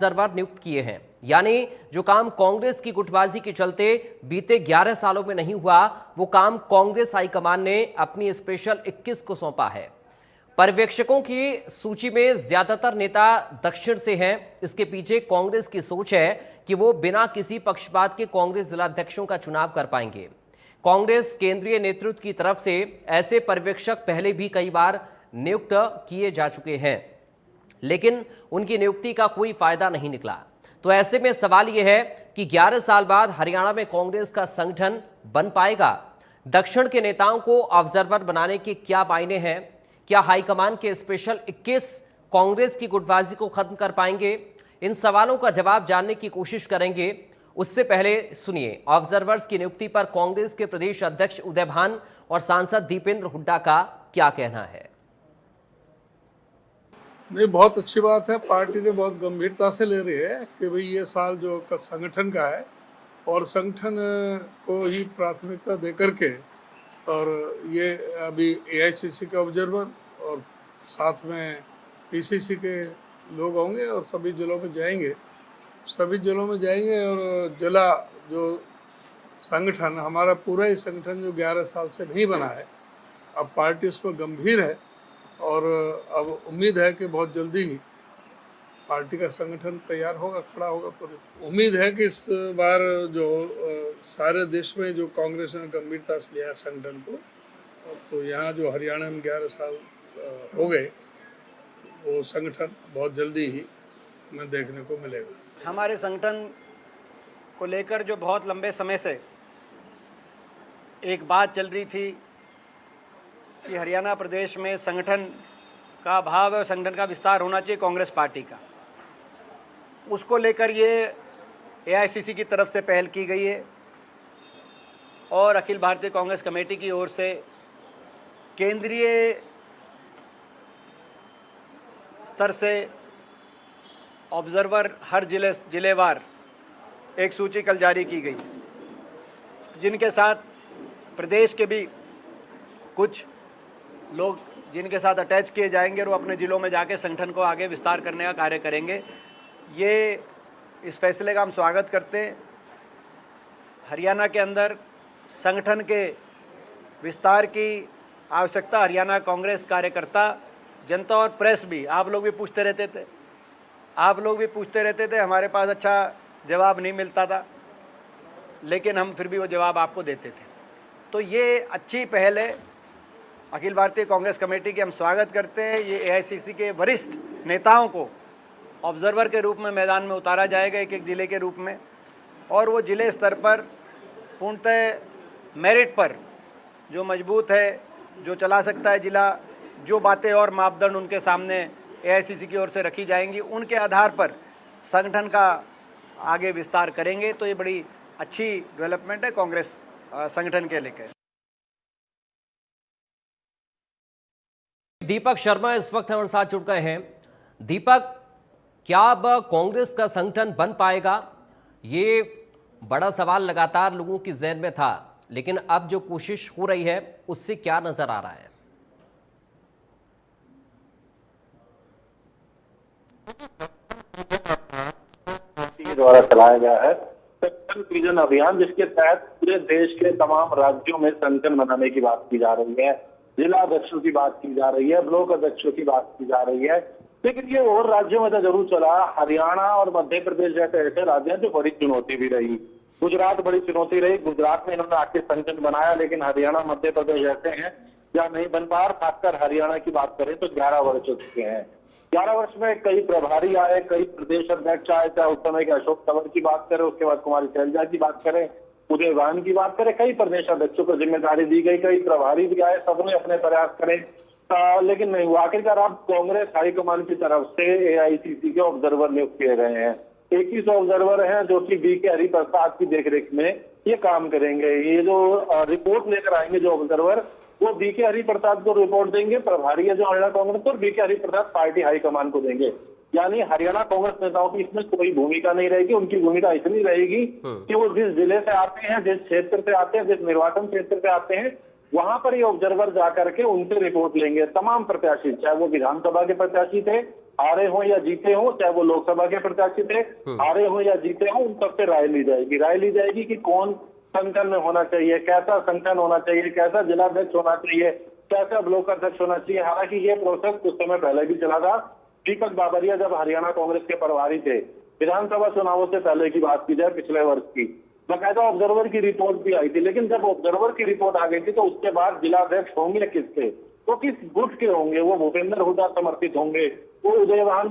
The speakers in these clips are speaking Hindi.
ऑब्जर्वर नियुक्त किए हैं। यानी जो काम कांग्रेस की गुटबाजी के चलते बीते 11 सालों में नहीं हुआ, वो काम कांग्रेस हाईकमान ने अपनी स्पेशल 21 को सौंपा है। पर्यवेक्षकों की सूची में ज्यादातर नेता दक्षिण से हैं। इसके पीछे कांग्रेस की सोच है कि वो बिना किसी पक्षपात के कांग्रेस जिलाध्यक्षों का चुनाव कर पाएंगे। कांग्रेस केंद्रीय नेतृत्व की तरफ से ऐसे पर्यवेक्षक पहले भी कई बार नियुक्त किए जा चुके हैं, लेकिन उनकी नियुक्ति का कोई फायदा नहीं निकला। तो ऐसे में सवाल यह है कि 11 साल बाद हरियाणा में कांग्रेस का संगठन बन पाएगा? दक्षिण के नेताओं को ऑब्जर्वर बनाने के क्या मायने हैं? क्या हाईकमान के स्पेशल 21 कांग्रेस की गुटबाजी को खत्म कर पाएंगे? इन सवालों का जवाब जानने की कोशिश करेंगे। उससे पहले सुनिए ऑब्जर्वर्स की नियुक्ति पर कांग्रेस के प्रदेश अध्यक्ष उदय भान और सांसद दीपेंद्र हुड्डा का क्या कहना है। नहीं, बहुत अच्छी बात है। पार्टी ने बहुत गंभीरता से ले रही है कि भाई ये साल जो संगठन का है और संगठन को ही प्राथमिकता दे करके, और ये अभी एआईसीसी के ऑब्जर्वर और साथ में पीसीसी के लोग होंगे और सभी जिलों में जाएंगे और जिला जो संगठन हमारा पूरा ही संगठन जो 11 साल से नहीं बना है, अब पार्टी उसमें गंभीर है और अब उम्मीद है कि बहुत जल्दी ही पार्टी का संगठन तैयार होगा, खड़ा होगा। पूरी उम्मीद है कि इस बार जो सारे देश में जो कांग्रेस ने गंभीरता से लिया संगठन को, तो यहाँ जो हरियाणा में 11 साल हो गए, वो संगठन बहुत जल्दी ही में देखने को मिलेगा। हमारे संगठन को लेकर जो बहुत लंबे समय से एक बात चल रही थी कि हरियाणा प्रदेश में संगठन का अभाव है और संगठन का विस्तार होना चाहिए कांग्रेस पार्टी का, उसको लेकर ये एआईसीसी की तरफ से पहल की गई है और अखिल भारतीय कांग्रेस कमेटी की ओर से केंद्रीय स्तर से ऑब्जर्वर हर जिलेवार एक सूची कल जारी की गई, जिनके साथ प्रदेश के भी कुछ लोग जिनके साथ अटैच किए जाएंगे और वो अपने ज़िलों में जाके संगठन को आगे विस्तार करने का कार्य करेंगे। ये इस फैसले का हम स्वागत करते हैं। हरियाणा के अंदर संगठन के विस्तार की आवश्यकता हरियाणा कांग्रेस कार्यकर्ता, जनता और प्रेस भी, आप लोग भी पूछते रहते थे। हमारे पास अच्छा जवाब नहीं मिलता था, लेकिन हम फिर भी वो जवाब आपको देते थे। तो ये अच्छी पहल है अखिल भारतीय कांग्रेस कमेटी की, हम स्वागत करते हैं। ये एआईसीसी के वरिष्ठ नेताओं को ऑब्जर्वर के रूप में मैदान में उतारा जाएगा, एक एक ज़िले के रूप में, और वो ज़िले स्तर पर पूर्णतः मेरिट पर जो मजबूत है, जो चला सकता है ज़िला, जो बातें और मापदंड उनके सामने एआईसीसी की ओर से रखी जाएंगी, उनके आधार पर संगठन का आगे विस्तार करेंगे। तो ये बड़ी अच्छी डेवलपमेंट है कांग्रेस संगठन के लेकर। दीपक शर्मा इस वक्त हमारे साथ जुड़ गए हैं। दीपक, क्या अब कांग्रेस का संगठन बन पाएगा? ये बड़ा सवाल लगातार लोगों की ज़हन में था, लेकिन अब जो कोशिश हो रही है उससे क्या नजर आ रहा है? द्वारा चलाया गया है संगठन सृजन अभियान, जिसके तहत पूरे देश के तमाम राज्यों में संगठन बनाने की बात की जा रही है, जिला अध्यक्षों की बात की जा रही है, ब्लॉक अध्यक्षों की बात की जा रही है। लेकिन ये और राज्यों में तो जरूर चला। हरियाणा और मध्य प्रदेश जैसे ऐसे राज्य हैं जो बड़ी चुनौती भी रही। गुजरात बड़ी चुनौती रही, गुजरात में इन्होंने आके संगठन बनाया, लेकिन हरियाणा मध्य प्रदेश ऐसे हैं जहाँ नहीं बन पा रहा। खासकर हरियाणा की बात करें तो 11 वर्ष हो चुके हैं। 11 वर्ष में कई प्रभारी आए, कई प्रदेश अध्यक्ष आए, चाहे उस समय के अशोक तंवर की बात करें, उसके बाद कुमारी शैलजा की बात करें, उदय भान की बात करें, कई प्रदेश अध्यक्षों को जिम्मेदारी दी गई, कई प्रभारी भी आए, सबने अपने प्रयास करे, लेकिन नहीं हुआ। आखिरकार अब कांग्रेस हाईकमान की तरफ से एआईसीसी के ऑब्जर्वर नियुक्त किए गए हैं। 21 ऑब्जर्वर हैं जो कि बीके हरिप्रसाद की देखरेख में ये काम करेंगे। ये जो रिपोर्ट लेकर आएंगे जो ऑब्जर्वर, वो बीके हरिप्रसाद को रिपोर्ट देंगे, प्रभारी है जो हरियाणा कांग्रेस को, और बीके हरिप्रसाद पार्टी हाईकमान को देंगे। यानी हरियाणा कांग्रेस नेताओं की इसमें कोई भूमिका नहीं रहेगी। उनकी भूमिका इतनी रहेगी कि वो जिस जिले से आते हैं, जिस क्षेत्र से आते हैं, जिस निर्वाचन क्षेत्र से आते हैं, वहां पर ये ऑब्जर्वर जाकर के उनसे रिपोर्ट लेंगे। तमाम प्रत्याशी, चाहे वो विधानसभा के प्रत्याशी थे, हारे हो या जीते हो, चाहे वो लोकसभा के प्रत्याशी थे, हारे हो या जीते हो, उन सबसे राय ली जाएगी। राय ली जाएगी कि कौन संगठन में होना चाहिए, कैसा संगठन होना चाहिए, कैसा जिलाध्यक्ष होना चाहिए, कैसा ब्लॉक अध्यक्ष होना चाहिए। हालांकि ये प्रोसेस कुछ समय पहले भी चला था। दीपक बाबरिया जब हरियाणा कांग्रेस के प्रभारी थे, विधानसभा चुनावों से पहले की बात की जाए, पिछले वर्ष की, बाकायदा ऑब्जर्वर की रिपोर्ट भी आई थी। लेकिन जब ऑब्जर्वर की रिपोर्ट आ गई थी तो उसके बाद जिलाध्यक्ष होंगे किसके, वो किस गुट के होंगे, वो भूपेंद्र हुड्डा समर्थित होंगे, वो उदयमान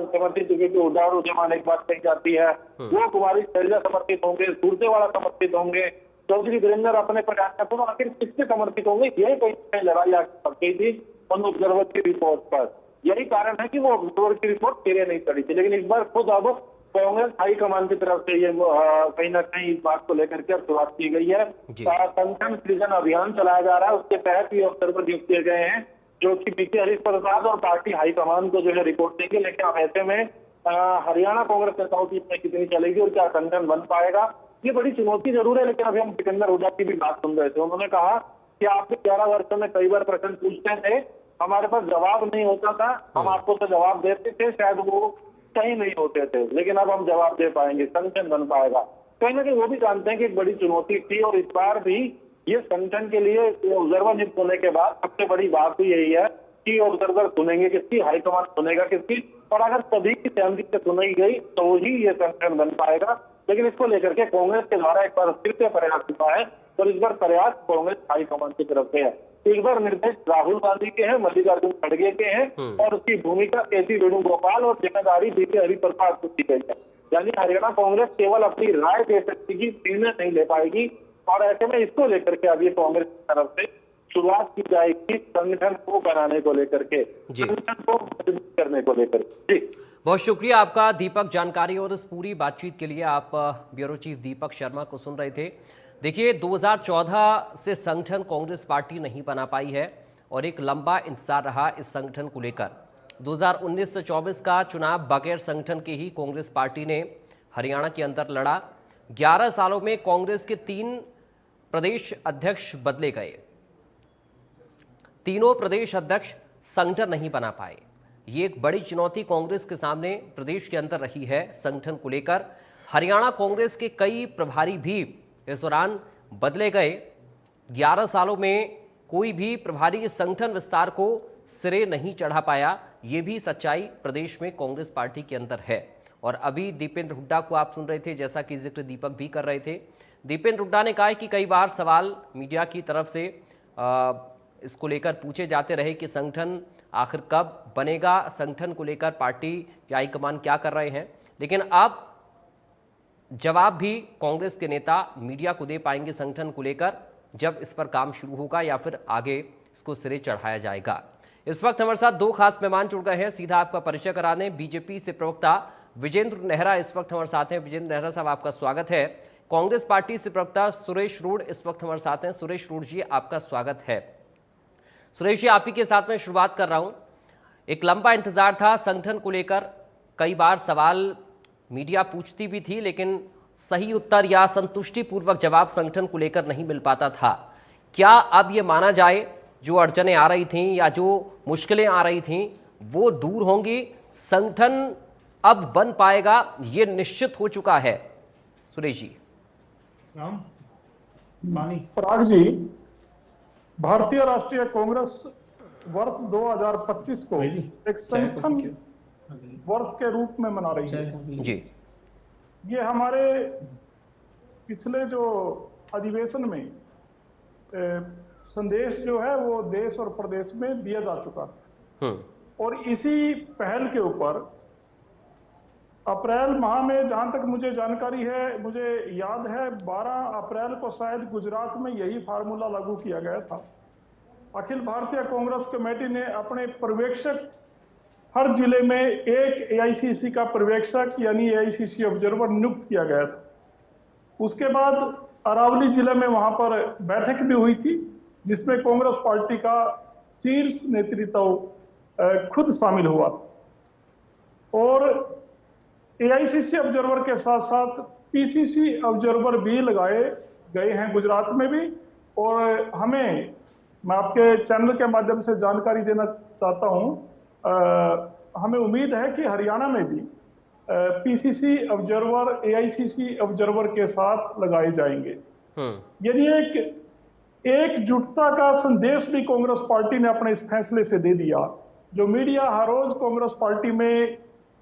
समर्थित होंगे, हुड्डा और उदयमान एक बात कही जाती है, वो कुमारी शैलजा समर्थित होंगे, सुरजेवाला समर्थित होंगे, चौधरी वीरेंद्र अपने प्रकाश तो आखिर किससे समर्थित होंगे, ये कहीं लड़ाई आगे बढ़ गई थी उन ऑब्जर्वर की रिपोर्ट पर। यही कारण है कि वो ऑब्जर्वर की रिपोर्ट सिरे नहीं चढ़ी थी। लेकिन इस बार खुद अब कांग्रेस हाईकमान की तरफ से ये कहीं ना कहीं इस बात को लेकर के शुरुआत की गई है। संगठन सृजन अभियान चलाया जा रहा है, उसके तहत ये ऑब्जर्वर नियुक्त किए गए हैं, जो कि बीके हरीश प्रसाद और पार्टी हाईकमान को जो है रिपोर्ट देंगे। लेकिन अब ऐसे में हरियाणा कांग्रेस नेताओं की इसमें कितनी चलेगी और क्या संगठन बन पाएगा, ये बड़ी चुनौती जरूर है। लेकिन अभी हम भूपेंद्र हुड्डा की भी बात सुन रहे थे, उन्होंने कहा कि आपने 11 वर्षों में कई बार प्रश्न पूछते थे, हमारे पास जवाब नहीं होता था, हम आपको तो जवाब देते थे, शायद वो सही नहीं होते थे, लेकिन अब हम जवाब दे पाएंगे, संगठन बन पाएगा। कहीं ना कहीं वो भी जानते हैं कि एक बड़ी चुनौती थी और इस बार भी ये संगठन के लिए ऑब्जर्वर नियुक्त होने के बाद सबसे बड़ी बात तो यही है कि ऑब्जर्वर सुनेंगे किसकी, हाईकमान सुनेगा किसकी, और अगर सभी की सहमति से सुनी गई तो ही ये संगठन बन पाएगा। लेकिन इसको लेकर के कांग्रेस के द्वारा एक बार फिर से प्रयास हुआ है और इस बार प्रयास कांग्रेस हाईकमान की तरफ से है। एक बार निर्देश राहुल गांधी के हैं, मल्लिकार्जुन खड़गे के हैं और उसकी भूमिका के.सी. वेणुगोपाल और जिम्मेदारी बीके हरिप्रसाद को दी गई है। यानी हरियाणा कांग्रेस केवल अपनी राय दे सकती है, निर्णय नहीं ले पाएगी। और ऐसे में इसको लेकर के अभी कांग्रेस की तरफ से शुरुआत की जाएगी संगठन को बनाने को लेकर के, संगठन को मजबूत करने को लेकर। जी बहुत शुक्रिया आपका दीपक, जानकारी और इस पूरी बातचीत के लिए। आप ब्यूरो चीफ दीपक शर्मा को सुन रहे थे। देखिए 2014 से संगठन कांग्रेस पार्टी नहीं बना पाई है और एक लंबा इंतजार रहा इस संगठन को लेकर। 2019 से 24 का चुनाव बगैर संगठन के ही कांग्रेस पार्टी ने हरियाणा के अंदर लड़ा। 11 सालों में कांग्रेस के 3 प्रदेश अध्यक्ष बदले गए, तीनों प्रदेश अध्यक्ष संगठन नहीं बना पाए। ये एक बड़ी चुनौती कांग्रेस के सामने प्रदेश के अंदर रही है संगठन को लेकर। हरियाणा कांग्रेस के कई प्रभारी भी इस दौरान बदले गए। 11 सालों में कोई भी प्रभारी इस संगठन विस्तार को सिरे नहीं चढ़ा पाया। ये भी सच्चाई प्रदेश में कांग्रेस पार्टी के अंदर है। और अभी दीपेंद्र हुड्डा को आप सुन रहे थे, जैसा कि जिक्र दीपक भी कर रहे थे। दीपेंद्र हुड्डा ने कहा कि कई बार सवाल मीडिया की तरफ से इसको लेकर पूछे जाते रहे कि संगठन आखिर कब बनेगा, संगठन को लेकर पार्टी या हाईकमान क्या कर रहे हैं। लेकिन अब जवाब भी कांग्रेस के नेता मीडिया को दे पाएंगे संगठन को लेकर, जब इस पर काम शुरू होगा या फिर आगे इसको सिरे चढ़ाया जाएगा। इस वक्त हमारे साथ 2 खास मेहमान जुड़ गए हैं, सीधा आपका परिचय करा दें। बीजेपी से प्रवक्ता विजेंद्र नेहरा इस वक्त हमारे साथ हैं। विजेंद्र नेहरा साहब, आपका स्वागत है। कांग्रेस पार्टी से प्रवक्ता सुरेश रूढ़ इस वक्त हमारे साथ हैं। सुरेश रूढ़ जी, आपका स्वागत है। सुरेश जी, आप ही के साथ में शुरुआत कर रहा हूं। एक लंबा इंतजार था संगठन को लेकर, कई बार सवाल मीडिया पूछती भी थी, लेकिन सही उत्तर या संतुष्टिपूर्वक जवाब संगठन को लेकर नहीं मिल पाता था। क्या अब ये माना जाए जो अड़चनें आ रही थीं या जो मुश्किलें आ रही थीं वो दूर होंगी, संगठन अब बन पाएगा, ये निश्चित हो चुका है? सुरेश जी। पराग जी, भारतीय राष्ट्रीय कांग्रेस वर्ष 2025 को एक संगठन वर्ष के रूप में मना रही है जी। ये हमारे पिछले जो अधिवेशन में संदेश जो है वो देश और प्रदेश में दिया जा चुका। और इसी पहल के ऊपर अप्रैल माह में, जहां तक मुझे जानकारी है, मुझे याद है 12 अप्रैल को शायद गुजरात में यही फार्मूला लागू किया गया था। अखिल भारतीय कांग्रेस कमेटी ने अपने पर्यवेक्षक, हर जिले में एक एआईसीसी का पर्यवेक्षक यानी एआईसीसी ऑब्जर्वर नियुक्त किया गया था। उसके बाद अरावली जिले में वहां पर बैठक भी हुई थी, जिसमें कांग्रेस पार्टी का शीर्ष नेतृत्व खुद शामिल हुआ। और एआईसीसी ऑब्जर्वर के साथ साथ पीसीसी ऑब्जर्वर भी लगाए गए हैं गुजरात में भी। और हमें मैं आपके चैनल के माध्यम से जानकारी देना चाहता हूं, हमें उम्मीद है कि हरियाणा में भी पीसीसी ऑब्जर्वर, एआईसीसी ऑब्जर्वर के साथ लगाए जाएंगे। यानी एक एकजुटता का संदेश भी कांग्रेस पार्टी ने अपने इस फैसले से दे दिया। जो मीडिया हर रोज कांग्रेस पार्टी में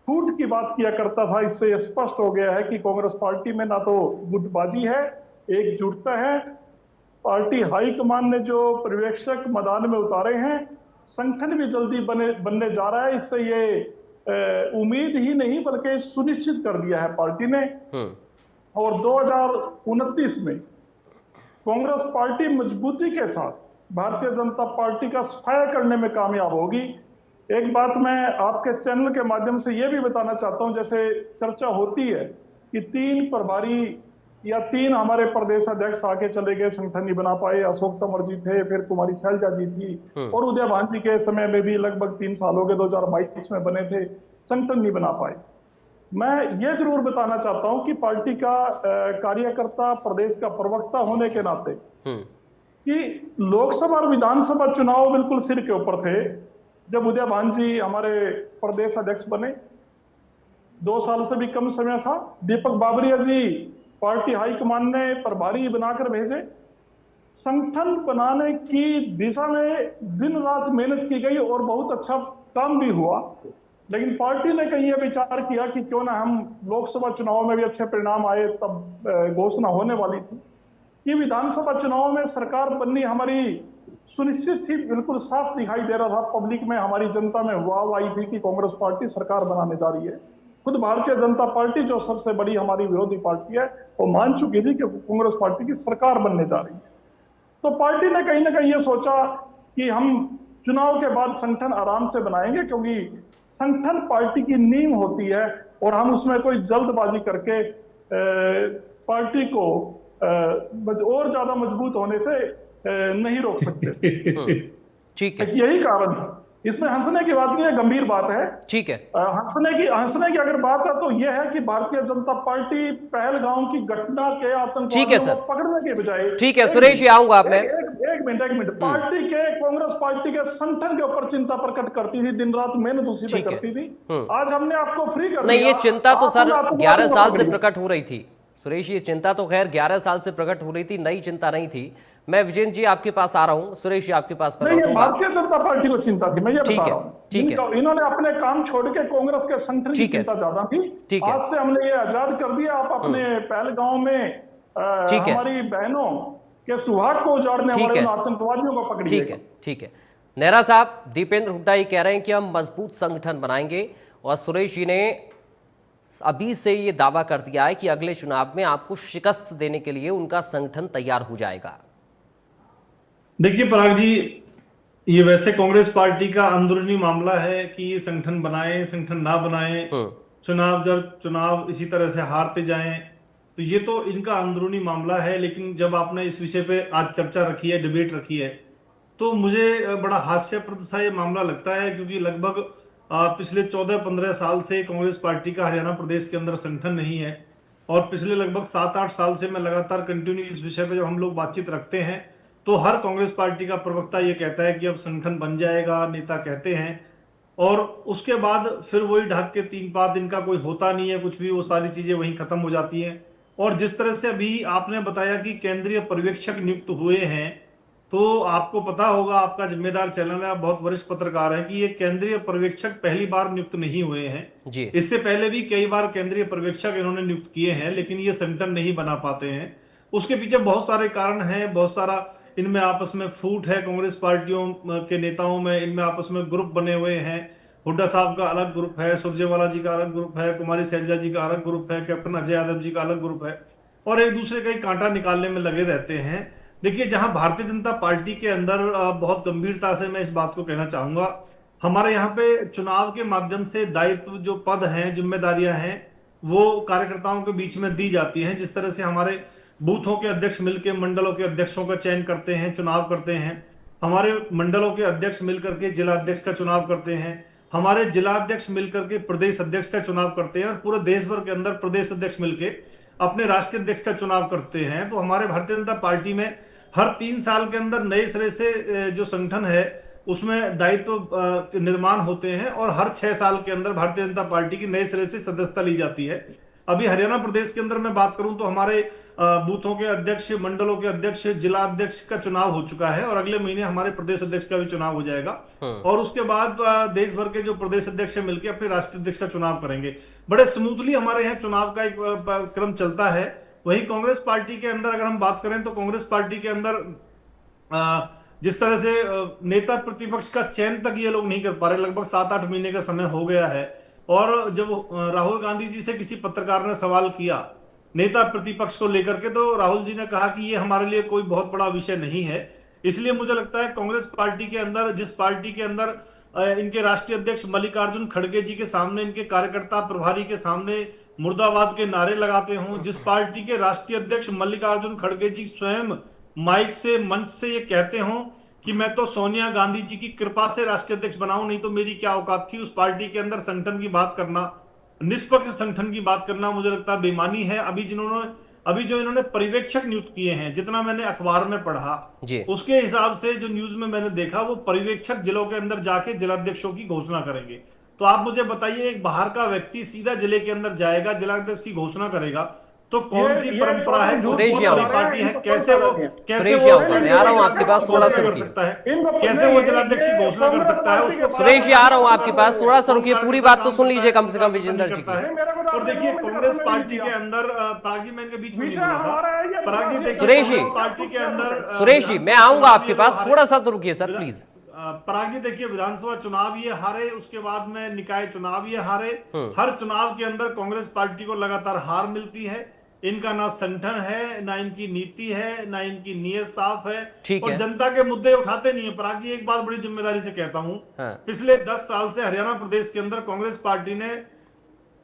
फूट की बात किया करता था, इससे यह स्पष्ट हो गया है कि कांग्रेस पार्टी में ना तो गुटबाजी है, एकजुटता है। पार्टी हाईकमान ने जो पर्यवेक्षक मैदान में उतारे हैं, संगठन भी जल्दी बनने जा रहा है। इससे ये उम्मीद ही नहीं बल्कि सुनिश्चित कर दिया है पार्टी ने। और 2029 में कांग्रेस पार्टी मजबूती के साथ भारतीय जनता पार्टी का सफाया करने में कामयाब होगी। एक बात मैं आपके चैनल के माध्यम से यह भी बताना चाहता हूं, जैसे चर्चा होती है कि 3 प्रभारी या 3 हमारे प्रदेश अध्यक्ष आके चले गए, संगठन नहीं बना पाए। अशोक तंवर जी थे, फिर कुमारी शैलजा जी थी, और उदय भान जी के समय में भी लगभग 3 साल हो गए, 2022 में बने थे, संगठन नहीं बना पाए। मैं ये जरूर बताना चाहता हूं कि पार्टी का कार्यकर्ता, प्रदेश का प्रवक्ता होने के नाते कि लोकसभा और विधानसभा चुनाव बिल्कुल सिर के ऊपर थे जब उदय भान जी हमारे प्रदेश अध्यक्ष बने। 2 साल से भी कम समय था। दीपक बाबरिया जी पार्टी हाईकमान ने प्रभारी बनाकर भेजे। संगठन बनाने की दिशा में दिन रात मेहनत की गई और बहुत अच्छा काम भी हुआ। लेकिन पार्टी ने कहीं यह विचार किया कि क्यों ना हम लोकसभा चुनाव में भी अच्छे परिणाम आए, तब घोषणा होने वाली थी कि विधानसभा चुनाव में सरकार बननी हमारी सुनिश्चित थी। बिल्कुल साफ दिखाई दे रहा था, पब्लिक में, हमारी जनता में वाह आई थी कि कांग्रेस पार्टी सरकार बनाने जा रही है। खुद भारतीय जनता पार्टी जो सबसे बड़ी हमारी विरोधी पार्टी है, वो मान चुकी थी कि कांग्रेस पार्टी की सरकार बनने जा रही है। तो पार्टी ने कहीं ना कहीं ये सोचा कि हम चुनाव के बाद संगठन आराम से बनाएंगे, क्योंकि संगठन पार्टी की नींव होती है और हम उसमें कोई जल्दबाजी करके पार्टी को और ज्यादा मजबूत होने से नहीं रोक सकते। ठीक है, यही कारण है। इसमें हंसने की बात नहीं है, गंभीर बात है। ठीक है, हंसने की अगर बात है तो यह है कि भारतीय जनता पार्टी पहलगाम की घटना के ठीक है आतंकवादियों को पकड़ने के बजाय, ठीक है सुरेश जी, आऊंगा आप में। एक मिनट, पार्टी के, कांग्रेस पार्टी के संगठन के ऊपर चिंता प्रकट करती थी, दिन रात मेहनत उसी पे करती थी। आज हमने आपको फ्री कर दिया। नहीं, ये चिंता तो सर 11 साल से प्रकट हो रही थी सुरेश, ये चिंता तो खैर 11 साल से प्रकट हो रही थी, नई चिंता नहीं थी। मैं विजेंद्र जी आपके पास आ रहा हूं, सुरेश जी आपके पास नहीं, ये भारतीय जनता पार्टी को चिंता थी, मैं ये बता रहा हूं। ठीक है, इन्होंने अपने काम छोड़ के कांग्रेस के संगठन की चिंता ज्यादा थी। आज से हमने ये आजाद कर दिया। आप अपने पहलगांव में हमारी बहनों के सुहाग को उजाड़ने वाले आतंकवादियों को पकड़िए। ठीक है। नेहरा साहब, दीपेंद्र हुड्डा ये कह रहे हैं कि हम मजबूत संगठन बनाएंगे, और सुरेश जी ने अभी से ये दावा कर दिया है कि अगले चुनाव में आपको शिकस्त देने के लिए उनका संगठन तैयार हो जाएगा। देखिए पराग जी, ये वैसे कांग्रेस पार्टी का अंदरूनी मामला है कि ये संगठन बनाए, संगठन ना बनाए, चुनाव इसी तरह से हारते जाएं, तो ये तो इनका अंदरूनी मामला है। लेकिन जब आपने इस विषय पे आज चर्चा रखी है, डिबेट रखी है, तो मुझे बड़ा हास्यप्रद सा ये मामला लगता है, क्योंकि लगभग पिछले 14-15 साल से कांग्रेस पार्टी का हरियाणा प्रदेश के अंदर संगठन नहीं है, और पिछले लगभग 7-8 साल से मैं लगातार कंटिन्यू इस विषय पे जब हम लोग बातचीत रखते हैं तो हर कांग्रेस पार्टी का प्रवक्ता ये कहता है कि अब संगठन बन जाएगा, नेता कहते हैं, और उसके बाद फिर वही ढक के 3-5 दिन का कोई होता नहीं है कुछ भी, वो सारी चीजें वहीं खत्म हो जाती हैं। और जिस तरह से अभी आपने बताया कि केंद्रीय पर्यवेक्षक नियुक्त हुए हैं, तो आपको पता होगा, आपका जिम्मेदार चैनल है, आप बहुत वरिष्ठ पत्रकार हैं, कि ये केंद्रीय पर्यवेक्षक पहली बार नियुक्त नहीं हुए हैं जी। इससे पहले भी कई बार केंद्रीय पर्यवेक्षक इन्होंने नियुक्त किए हैं, लेकिन ये संगठन नहीं बना पाते हैं। उसके पीछे बहुत सारे कारण हैं, बहुत सारा इनमें आपस में फूट है कांग्रेस पार्टियों के नेताओं में, इनमें आपस में ग्रुप बने हुए हैं। हुड्डा साहब का अलग ग्रुप है, सुरजेवाला जी का अलग ग्रुप है, कुमारी शैलजा जी का अलग ग्रुप है, कैप्टन अजय यादव जी का अलग ग्रुप है, और एक दूसरे का ही कांटा निकालने में लगे रहते हैं। देखिए, जहां भारतीय जनता पार्टी के अंदर बहुत गंभीरता से मैं इस बात को कहना चाहूंगा, हमारे यहाँ पे चुनाव के माध्यम से दायित्व, जो पद हैं, जिम्मेदारियां हैं, वो कार्यकर्ताओं के बीच में दी जाती हैं। जिस तरह से हमारे बूथों के अध्यक्ष मिलकर मंडलों के अध्यक्षों का चयन करते हैं, चुनाव करते हैं, हमारे मंडलों के अध्यक्ष मिलकर के जिला अध्यक्ष का चुनाव करते हैं, हमारे जिला अध्यक्ष मिलकर के प्रदेश अध्यक्ष का चुनाव करते हैं, और पूरे देश भर के अंदर प्रदेश अध्यक्ष मिलकर अपने राष्ट्रीय अध्यक्ष का चुनाव करते हैं। तो हमारे भारतीय जनता पार्टी में हर 3 साल के अंदर नए सिरे से जो संगठन है उसमें दायित्व निर्माण होते हैं और हर 6 साल के अंदर भारतीय जनता पार्टी की नए सिरे से सदस्यता ली जाती है। अभी हरियाणा प्रदेश के अंदर मैं बात करूं तो हमारे बूथों के अध्यक्ष, मंडलों के अध्यक्ष, जिला अध्यक्ष का चुनाव हो चुका है और अगले महीने हमारे प्रदेश अध्यक्ष का भी चुनाव हो जाएगा और उसके बाद देश भर के जो प्रदेश अध्यक्ष है मिलकर अपने राष्ट्रीय अध्यक्ष का चुनाव करेंगे। बड़े स्मूथली हमारे यहाँ चुनाव का एक क्रम चलता है। वही कांग्रेस पार्टी के अंदर अगर हम बात करें तो कांग्रेस पार्टी के अंदर जिस तरह से नेता प्रतिपक्ष का चयन तक ये लोग नहीं कर पा रहे, लगभग 7-8 महीने का समय हो गया है। और जब राहुल गांधी जी से किसी पत्रकार ने सवाल किया नेता प्रतिपक्ष को लेकर के, तो राहुल जी ने कहा कि ये हमारे लिए कोई बहुत बड़ा विषय नहीं है। इसलिए मुझे लगता है कांग्रेस पार्टी के अंदर, जिस पार्टी के अंदर इनके राष्ट्रीय अध्यक्ष मल्लिकार्जुन खड़गे जी के सामने, इनके कार्यकर्ता प्रभारी के सामने मुर्दाबाद के नारे लगाते हों, जिस पार्टी के राष्ट्रीय अध्यक्ष मल्लिकार्जुन खड़गे जी स्वयं माइक से, मंच से ये कहते हों कि मैं तो सोनिया गांधी जी की कृपा से राष्ट्रीय अध्यक्ष बनाऊं, नहीं तो मेरी क्या औकात थी। उस पार्टी के अंदर संगठन की बात करना, निष्पक्ष संगठन की बात करना मुझे लगता है बेईमानी है। अभी जो इन्होंने पर्यवेक्षक नियुक्त किए हैं, जितना मैंने अखबार में पढ़ा उसके हिसाब से जो न्यूज में मैंने देखा, वो पर्यवेक्षक जिलों के अंदर जाके जिलाध्यक्षों की घोषणा करेंगे। तो आप मुझे बताइए, एक बाहर का व्यक्ति सीधा जिले के अंदर जाएगा, जिलाध्यक्ष की घोषणा करेगा, तो कौन सी परंपरा है, कौन सी पार्टी है, कैसे वो आपके पास थोड़ा सा रुकिए, कैसे वो जिलाध्यक्ष की घोषणा कर सकता है? सुरेश जी आ रहा हूं आपके पास, थोड़ा सा रुकिए, पूरी बात तो सुन लीजिए कम से कम विजेंद्र जी। और देखिए कांग्रेस पार्टी के अंदर, पराग जी मैं इनके बीच में नहीं बोला था, पराग जी देखिए सुरेश जी, पार्टी के अंदर, सुरेश जी मैं आऊंगा आपके पास, थोड़ा सा तो रुकिए सर प्लीज। पराग जी देखिए, विधानसभा चुनाव ये हारे, उसके बाद में निकाय चुनाव ये हारे, हर चुनाव के अंदर कांग्रेस पार्टी को लगातार हार मिलती है। इनका ना संगठन है, ना इनकी नीति है, ना इनकी नीयत साफ है और जनता के मुद्दे उठाते नहीं है। पराग जी एक बात बड़ी जिम्मेदारी से कहता हूं, पिछले 10 साल से हरियाणा प्रदेश के अंदर कांग्रेस पार्टी ने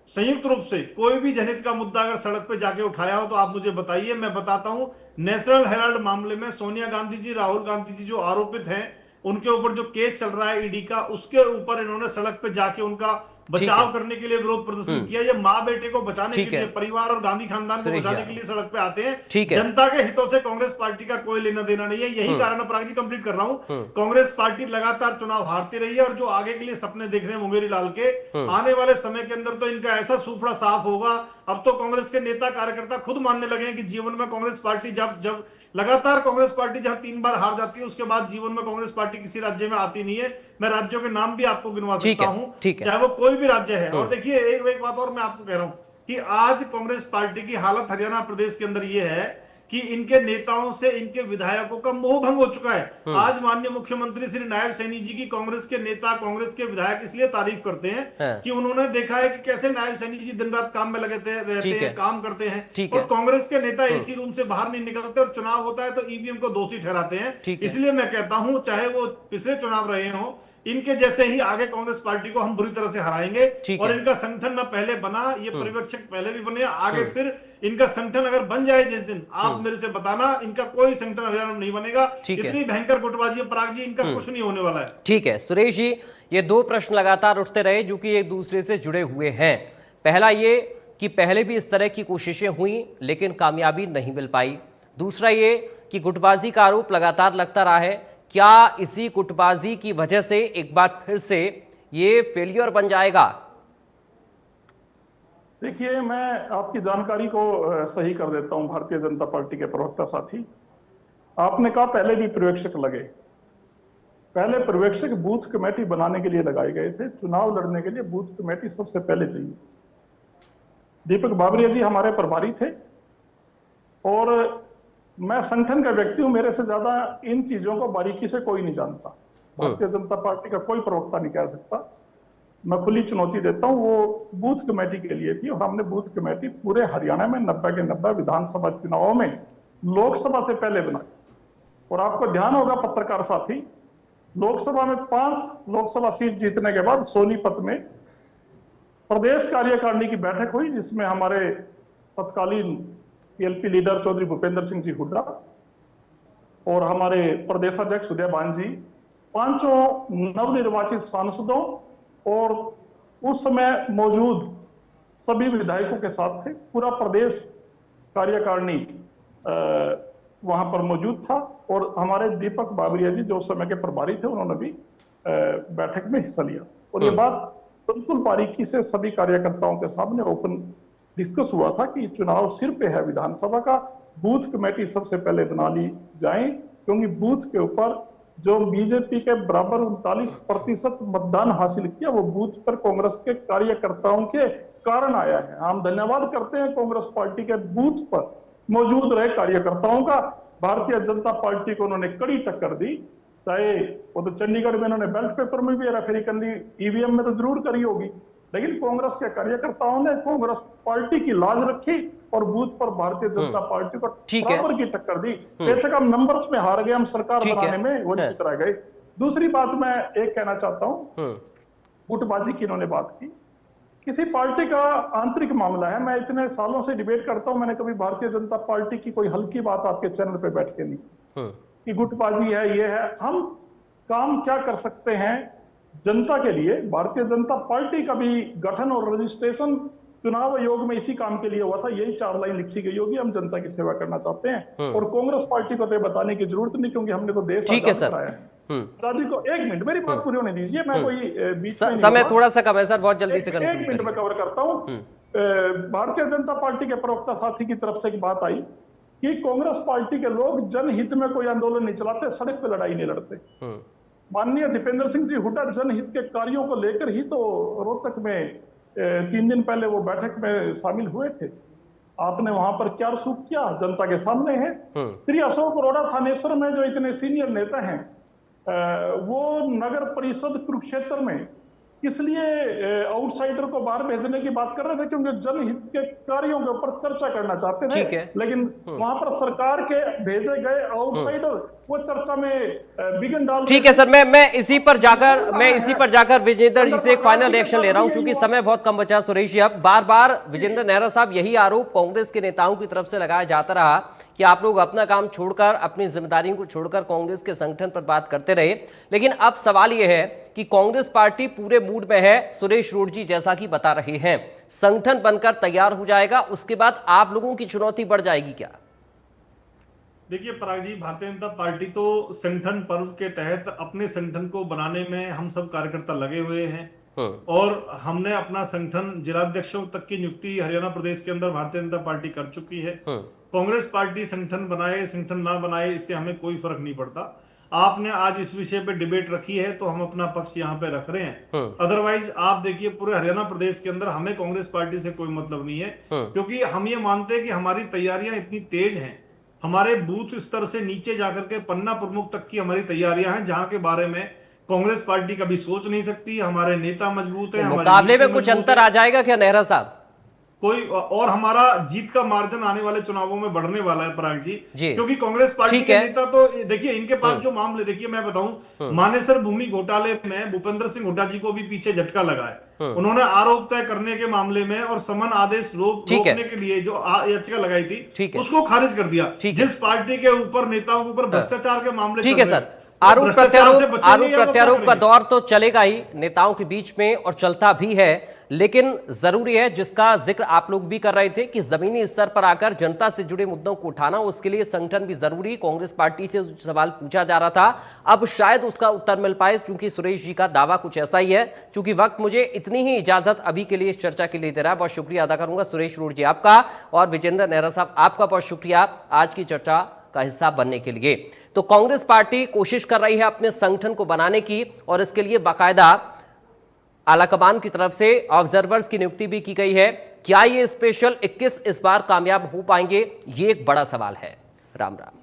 संयुक्त रूप से कोई भी जनहित का मुद्दा अगर सड़क पे जाके उठाया हो तो आप मुझे बताइए, मैं बताता हूं। नेशनल हेराल्ड मामले में सोनिया गांधी जी, राहुल गांधी जी जो आरोपित हैं, उनके ऊपर जो केस चल रहा है ईडी का, उसके ऊपर इन्होंने सड़क पे जाके उनका बचाव करने के लिए विरोध प्रदर्शन किया। ये माँ बेटे को बचाने के लिए, परिवार और गांधी खानदान को बचाने के लिए सड़क पे आते हैं। जनता के हितों से कांग्रेस पार्टी का कोई लेना देना नहीं है। यही कारण है, पराग जी कंप्लीट कर रहा हूं, कांग्रेस पार्टी लगातार चुनाव हारती रही है और जो आगे के लिए सपने देख रहे हैं मुंगेरी लाल के, आने वाले समय के अंदर तो इनका ऐसा सूफड़ा साफ होगा। अब तो कांग्रेस के नेता कार्यकर्ता खुद मानने लगे हैं कि जीवन में कांग्रेस पार्टी जब लगातार कांग्रेस पार्टी जहां 3 बार हार जाती है, उसके बाद जीवन में कांग्रेस पार्टी किसी राज्य में आती नहीं है। मैं राज्यों के नाम भी आपको गिनवा सकता हूं, चाहे वो कोई भी राज्य है। और देखिए एक बात और मैं आपको कह रहा हूं कि आज कांग्रेस पार्टी की हालत हरियाणा प्रदेश के अंदर यह है कि इनके नेताओं से इनके विधायकों का मोह भंग हो चुका है। आज माननीय मुख्यमंत्री श्री नायब सैनी जी की कांग्रेस के नेता, कांग्रेस के विधायक इसलिए तारीफ करते हैं कि उन्होंने देखा है कि कैसे नायब सैनी जी दिन रात काम में लगे रहते हैं, काम करते हैं और कांग्रेस के नेता एसी रूम से बाहर नहीं निकलते और चुनाव होता है तो ईवीएम को दोषी ठहराते हैं। इसलिए मैं कहता हूं, चाहे वो पिछले चुनाव रहे हों, इनके जैसे ही आगे कांग्रेस पार्टी को हम बुरी तरह से हराएंगे। और इनका संगठन ना पहले बना, ये पर्यवेक्षक पहले भी बने, आगे फिर इनका संगठन अगर बन जाए जिस दिन, आप मेरे से बताना, इनका कोई संगठन हरियाणा में नहीं बनेगा। इतनी भयंकर गुटबाजी है पराग जी, इनका कुछ नहीं होने वाला है। ठीक है सुरेश जी, ये 2 प्रश्न लगातार उठते रहे जो कि एक दूसरे से जुड़े हुए हैं। पहला ये कि पहले भी इस तरह की कोशिशें हुई लेकिन कामयाबी नहीं मिल पाई। दूसरा ये कि गुटबाजी का आरोप लगातार लगता रहा है। क्या इसी गुटबाजी की वजह से एक बार फिर से ये फेलियर बन जाएगा? देखिए, मैं आपकी जानकारी को सही कर देता हूं। भारतीय जनता पार्टी के प्रवक्ता साथी, आपने कहा पहले भी पर्यवेक्षक लगे। पहले पर्यवेक्षक बूथ कमेटी बनाने के लिए लगाए गए थे। चुनाव लड़ने के लिए बूथ कमेटी सबसे पहले चाहिए। दीपक बाबरिया जी हमारे प्रभारी थे और मैं संगठन का व्यक्ति हूं, मेरे से ज्यादा इन चीजों को बारीकी से कोई नहीं जानता। भारतीय जनता पार्टी का कोई प्रवक्ता नहीं कह सकता। मैं खुली चुनौती देता हूं, वो बूथ कमेटी के लिए थी और हमने बूथ कमेटी पूरे हरियाणा में 90 के 90 विधानसभा चुनावों में लोकसभा से पहले बनाई। और आपको ध्यान होगा पत्रकार साथी, लोकसभा में 5 लोकसभा सीट जीतने के बाद सोनीपत में प्रदेश कार्यकारिणी की बैठक हुई, जिसमें हमारे तत्कालीन सीएलपी लीडर चौधरी भूपेंद्र सिंह जी हुड्डा और हमारे प्रदेशाध्यक्ष उदयभान जी, 5 नवनिर्वाचित सांसदों और उस समय मौजूद सभी विधायकों के साथ थे। पूरा प्रदेश कार्यकारिणी वहां पर मौजूद था, और हमारे दीपक बाबरिया जी जो उस समय के प्रभारी थे, उन्होंने भी बैठक में हिस्सा लिया। और ये बात बिल्कुल बारीकी से सभी कार्यकर्ताओं के सामने ओपन डिस्कस हुआ था कि चुनाव सिर पे है विधानसभा का, बूथ कमेटी सबसे पहले बना ली जाए, क्योंकि बूथ के ऊपर जो बीजेपी के बराबर 39% मतदान हासिल किया, वो बूथ पर कांग्रेस के कार्यकर्ताओं के कारण आया है। हम धन्यवाद करते हैं कांग्रेस पार्टी के बूथ पर मौजूद रहे कार्यकर्ताओं का। भारतीय जनता पार्टी को उन्होंने कड़ी टक्कर दी, चाहे वो तो चंडीगढ़ में उन्होंने बैलेट पेपर में भी हेराफेरी कर ली, ईवीएम में तो जरूर करी होगी, लेकिन कांग्रेस के कार्यकर्ताओं ने कांग्रेस पार्टी की लाज रखी और बूथ पर भारतीय जनता पार्टी को बराबर की टक्कर दी। बेशक हम नंबर्स में हार गए, हम सरकार बनाने में वंचित रह गए। दूसरी बात मैं एक कहना चाहता हूं, गुटबाजी की इन्होंने बात की, किसी पार्टी का आंतरिक मामला है। मैं इतने सालों से डिबेट करता हूं, मैंने कभी भारतीय जनता पार्टी की कोई हल्की बात आपके चैनल पे बैठ के नहीं कि गुटबाजी है, ये है। हम काम क्या कर सकते हैं जनता के लिए। भारतीय जनता पार्टी का भी गठन और रजिस्ट्रेशन चुनाव आयोग में इसी काम के लिए हुआ था, यही 4 लाइन लिखी गई होगी, हम जनता की सेवा करना चाहते हैं। और कांग्रेस पार्टी को तो बताने की जरूरत नहीं, क्योंकि हमने तो देश आजाद कराया है। आजादी को, एक मिनट मेरी बात पूरी होने दीजिए, मैं कोई बीच में समय थोड़ा सा कम है सर, बहुत जल्दी से एक मिनट में कवर करता हूं। भारतीय जनता पार्टी के प्रवक्ता साथी की तरफ से एक बात आई कि कांग्रेस पार्टी के लोग जनहित में कोई आंदोलन नहीं चलाते, सड़क पे लड़ाई नहीं लड़ते। माननीय दीपेंद्र सिंह जी हुड्डा जनहित के कार्यों को लेकर ही तो रोहतक में 3 दिन पहले वो बैठक में शामिल हुए थे। आपने वहां पर क्या रसूख किया जनता के सामने है। श्री अशोक अरोड़ा थानेश्वर में जो इतने सीनियर नेता हैं, वो नगर परिषद कुरुक्षेत्र में किस लिए आउटसाइडर को बाहर भेजने की बात कर रहे थे, क्योंकि जनहित के कार्यों के ऊपर चर्चा करना चाहते थे। लेकिन वहां पर सरकार के भेजे गए आउटसाइडर वो चर्चा में विघ्न डाल। ठीक है सर, मैं इसी पर जाकर विजेंद्र जी से एक फाइनल रिएक्शन ले रहा हूं, क्योंकि समय बहुत कम बचा। सुरेश जी, अब बार बार विजेंद्र नेहरा साहब यही आरोप कांग्रेस के नेताओं की तरफ से लगाया जाता रहा कि आप लोग अपना काम छोड़कर, अपनी जिम्मेदारियों को छोड़कर कांग्रेस के संगठन पर बात करते रहे। लेकिन अब सवाल यह है कि कांग्रेस पार्टी पूरे मूड में है, सुरेश रोड जी जैसा कि बता रहे हैं, संगठन बनकर तैयार हो जाएगा, उसके बाद आप लोगों की चुनौती बढ़ जाएगी क्या? देखिए पराग जी, भारतीय जनता पार्टी तो संगठन पर्व के तहत अपने संगठन को बनाने में हम सब कार्यकर्ता लगे हुए हैं, और हमने अपना संगठन जिलाध्यक्षों तक की नियुक्ति हरियाणा प्रदेश के अंदर भारतीय जनता पार्टी कर चुकी है। कांग्रेस पार्टी संगठन बनाए संगठन ना बनाए, इससे हमें कोई फर्क नहीं पड़ता। आपने आज इस विषय पे डिबेट रखी है तो हम अपना पक्ष यहाँ पे रख रहे हैं। अदरवाइज आप देखिए पूरे हरियाणा प्रदेश के अंदर हमें कांग्रेस पार्टी से कोई मतलब नहीं है, क्योंकि हम ये मानते हैं कि हमारी तैयारियां इतनी तेज हैं, हमारे बूथ स्तर से नीचे जाकर के पन्ना प्रमुख तक की हमारी तैयारियां हैं, जहां के बारे में कांग्रेस पार्टी कभी सोच नहीं सकती। हमारे नेता मजबूत है, मुकाबले में कुछ अंतर आ जाएगा क्या नेहरा साहब? कोई और हमारा जीत का मार्जिन आने वाले चुनावों में बढ़ने वाला है पराग जी, क्योंकि कांग्रेस पार्टी के नेता तो देखिए इनके पास जो मामले, देखिए मैं बताऊं, मानेसर भूमि घोटाले में भूपेंद्र सिंह हुड्डा जी को भी पीछे झटका लगा है। उन्होंने आरोप तय करने के मामले में और समन आदेश रोकने के लिए जो याचिका लगाई थी उसको खारिज कर दिया। जिस पार्टी के ऊपर नेताओं के ऊपर भ्रष्टाचार के मामले, ठीक है सर, आरोप प्रत्यारोप का दौर तो चलेगा ही नेताओं के बीच में और चलता भी है, लेकिन जरूरी है, जिसका जिक्र आप लोग भी कर रहे थे, कि जमीनी स्तर पर आकर जनता से जुड़े मुद्दों को उठाना, उसके लिए संगठन भी जरूरी। कांग्रेस पार्टी से सवाल पूछा जा रहा था, अब शायद उसका उत्तर मिल पाए, क्योंकि सुरेश जी का दावा कुछ ऐसा ही है। क्योंकि वक्त मुझे इतनी ही इजाजत अभी के लिए इस चर्चा के लिए दे रहा है। बहुत शुक्रिया अदा करूंगा सुरेश रोड जी आपका, और विजेंद्र नेहरा साहब आपका बहुत शुक्रिया आज की चर्चा का हिस्सा बनने के लिए। तो कांग्रेस पार्टी कोशिश कर रही है अपने संगठन को बनाने की, और इसके लिए बाकायदा आलाकमान की तरफ से ऑब्जर्वर्स की नियुक्ति भी की गई है। क्या ये स्पेशल 21 इस बार कामयाब हो पाएंगे, ये एक बड़ा सवाल है। राम राम।